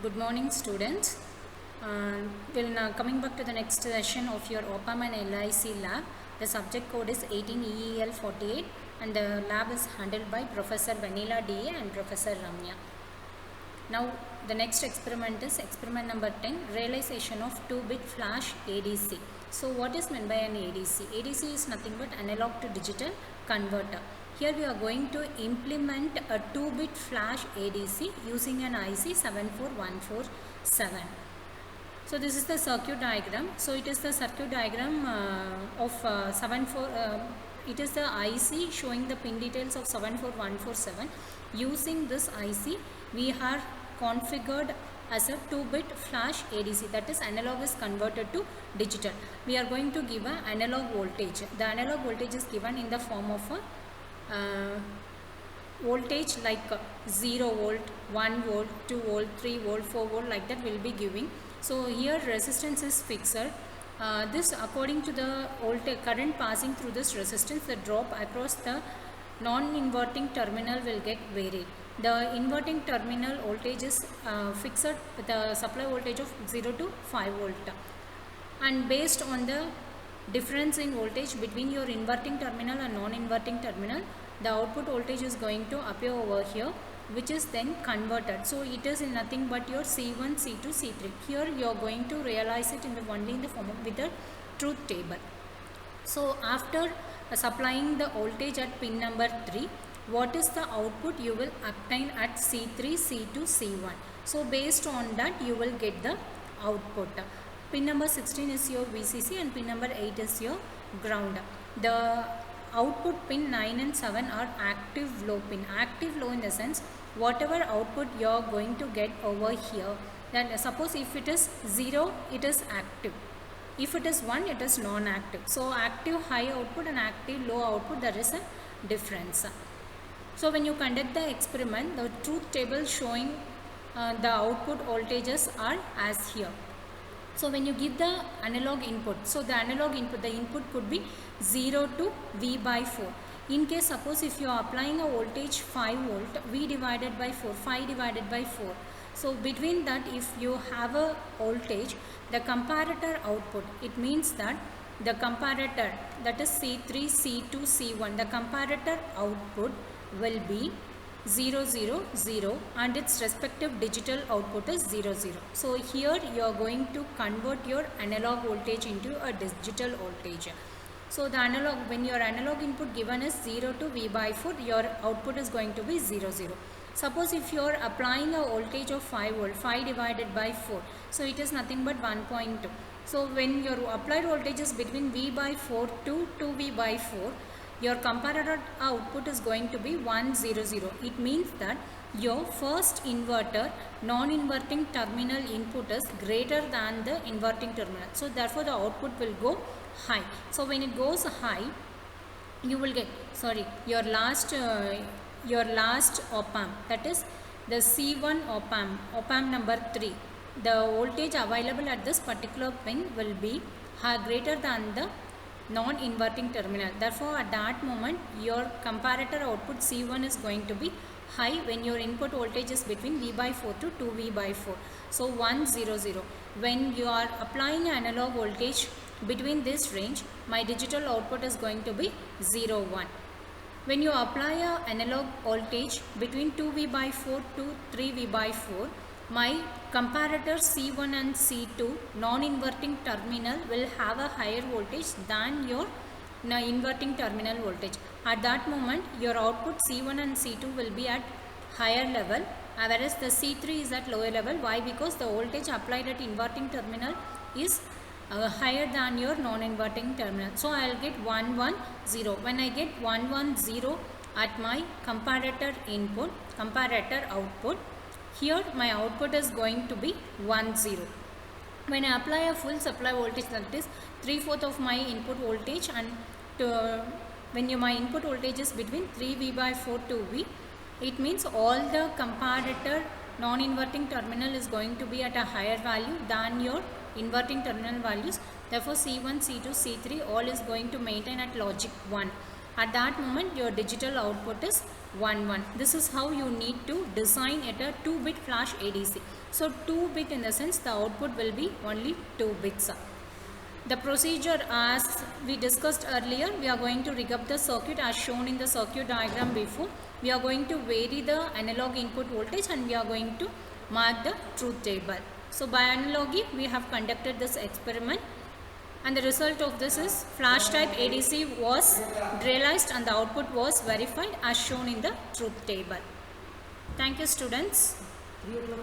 Good morning, students. We'll now coming back to the next session of your OPAM and LIC lab. The subject code is 18EEL48 and the lab is handled by Professor Vanilla DA and Professor Ramya. Now the next experiment is experiment number 10, realization of 2-bit flash ADC. So what is meant by an ADC? ADC is nothing but analog to digital converter. Here we are going to implement a 2-bit flash ADC using an IC 74147. So this is the circuit diagram. So it is the circuit diagram of it is the IC showing the pin details of 74147. Using this IC we are configured as a 2-bit flash ADC, that is analog is converted to digital. We are going to give an analog voltage. The analog voltage is given in the form of a voltage like 0 volt, 1 volt, 2 volt, 3 volt, 4 volt, like that will be giving. So here resistance is fixed. This according to the voltage current passing through this resistance, the drop across the non-inverting terminal will get varied. The inverting terminal voltage is fixed with the supply voltage of 0 to 5 volt, and based on the difference in voltage between your inverting terminal and non-inverting terminal, the output voltage is going to appear over here, which is then converted. So it is nothing but your C1, C2, C3. Here you are going to realize it in the only in the form of with the truth table. So after supplying the voltage at pin number 3, what is the output you will obtain at C3, C2, C1. So based on that you will get the output. Pin number 16 is your VCC and pin number 8 is your ground. The output pin 9 and 7 are active low pin. Active low in the sense whatever output you are going to get over here, then suppose if it is 0 it is active, if it is 1 it is non-active. So active high output and active low output, there is a difference. So when you conduct the experiment, the truth table showing the output voltages are as here. So when you give the analog input, so the analog input, the input could be 0 to V by 4. In case suppose if you are applying a voltage 5 volt, V divided by 4, 5 divided by 4. So between that if you have a voltage, the comparator output, it means that the comparator, that is C3, C2, C1, the comparator output will be 0, 0, 0 and its respective digital output is 0, 0. So here you are going to convert your analog voltage into a digital voltage. So the analog, when your analog input given is 0 to V by 4, your output is going to be 0, 0. Suppose if you are applying a voltage of 5 volt, 5 divided by 4, so it is nothing but 1.2. So when your applied voltage is between V by 4 to 2V by 4, your comparator output is going to be 100. It means that your first inverter non-inverting terminal input is greater than the inverting terminal. So therefore the output will go high. So when it goes high, you will get your last op-amp, that is the C1 op-amp number 3. The voltage available at this particular pin will be greater than the non-inverting terminal. Therefore at that moment your comparator output C1 is going to be high when your input voltage is between V by 4 to 2V by 4. So 100. When you are applying analog voltage between this range, my digital output is going to be 0, 1. When you apply a analog voltage between 2V by 4 to 3V by 4, my comparator C1 and C2 non-inverting terminal will have a higher voltage than your inverting terminal voltage. At that moment your output C1 and C2 will be at higher level, whereas the C3 is at lower level. Why? Because the voltage applied at inverting terminal is higher than your non-inverting terminal. So I will get 110. When I get 110 at my comparator input, comparator output, here my output is going to be 10. When I apply a full supply voltage, that is 3/4 of my input voltage, and when my input voltage is between 3V by 4 to V, it means all the comparator non-inverting terminal is going to be at a higher value than your inverting terminal values. Therefore C1, C2, C3 all is going to maintain at logic 1. At that moment your digital output is 1, 1. This is how you need to design at a 2-bit flash ADC. So 2 bit in the sense the output will be only 2 bits. The procedure as we discussed earlier, we are going to rig up the circuit as shown in the circuit diagram before. We are going to vary the analog input voltage and we are going to mark the truth table. So by analogy we have conducted this experiment, and the result of this is flash type ADC was realized and the output was verified as shown in the truth table. Thank you, students. 3 o'clock